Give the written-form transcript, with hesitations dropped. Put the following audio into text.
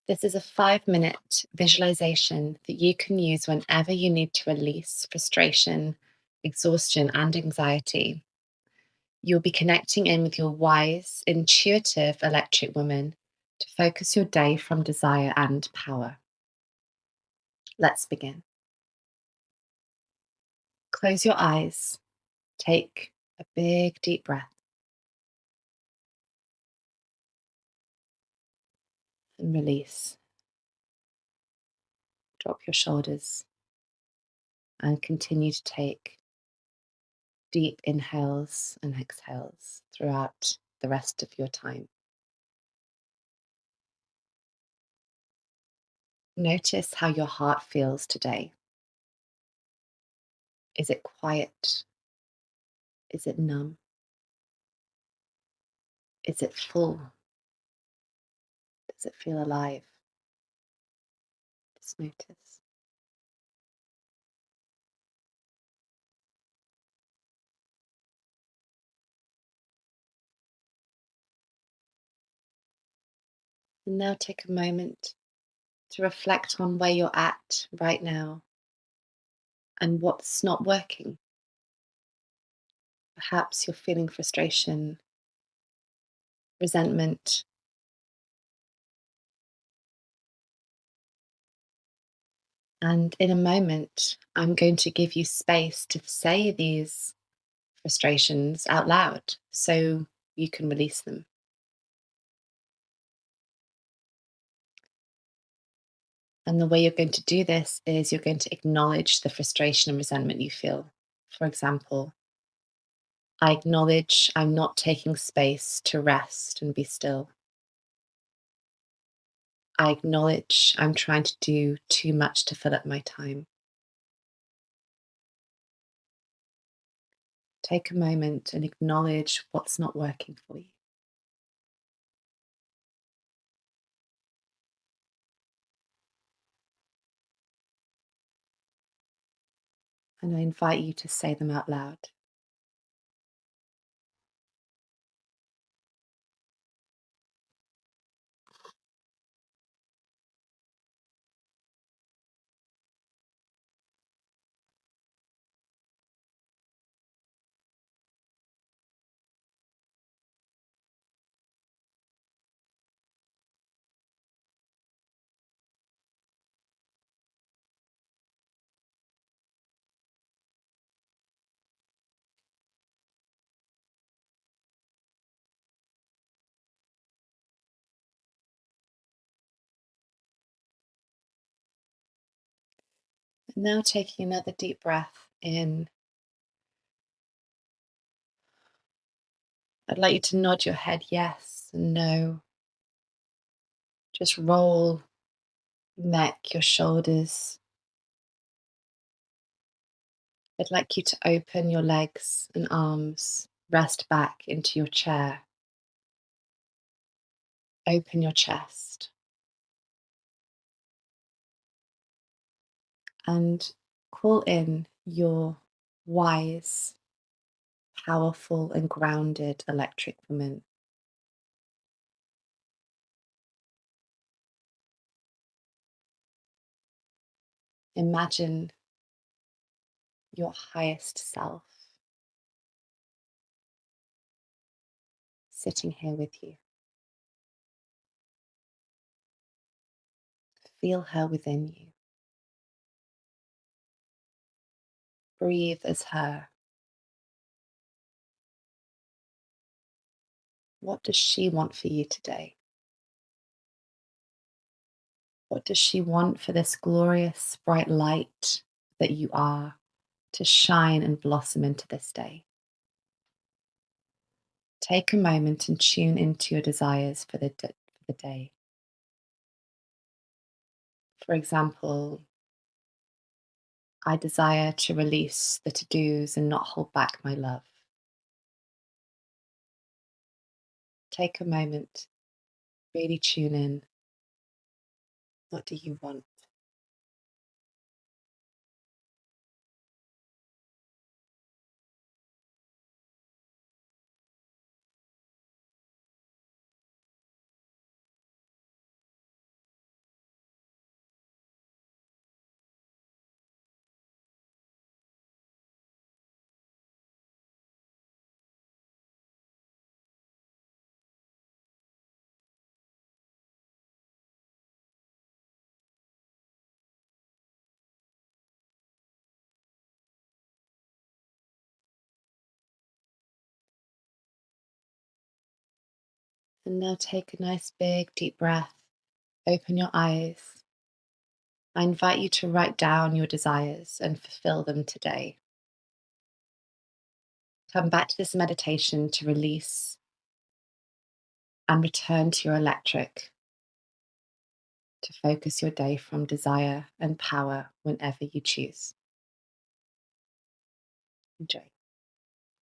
This is a 5-minute visualization that you can use whenever you need to release frustration, exhaustion, and anxiety. You'll be connecting in with your wise, intuitive electric woman to focus your day from desire and power. Let's begin. Close your eyes. Take a big, deep breath and release. Drop your shoulders and continue to take deep inhales and exhales throughout the rest of your time. Notice how your heart feels today. Is it quiet? Is it numb? Is it full? Does it feel alive? Just notice. And now take a moment to reflect on where you're at right now and what's not working. Perhaps you're feeling frustration, resentment, and in a moment, I'm going to give you space to say these frustrations out loud so you can release them. And the way you're going to do this is you're going to acknowledge the frustration and resentment you feel. For example, I acknowledge I'm not taking space to rest and be still. I acknowledge I'm trying to do too much to fill up my time. Take a moment and acknowledge what's not working for you. And I invite you to say them out loud. And now taking another deep breath in, I'd like you to nod your head yes and no. Just roll your neck, your shoulders. I'd like you to open your legs and arms, rest back into your chair. Open your chest and call in your wise, powerful, and grounded electric woman. Imagine your highest self sitting here with you. Feel her within you. Breathe as her. What does she want for you today? What does she want for this glorious, bright light that you are to shine and blossom into this day? Take a moment and tune into your desires for the day. For example, I desire to release the to-dos and not hold back my love. Take a moment, really tune in. What do you want? And now take a nice big deep breath. Open your eyes. I invite you to write down your desires and fulfill them today. Come back to this meditation to release and return to your electric, to focus your day from desire and power whenever you choose. Enjoy.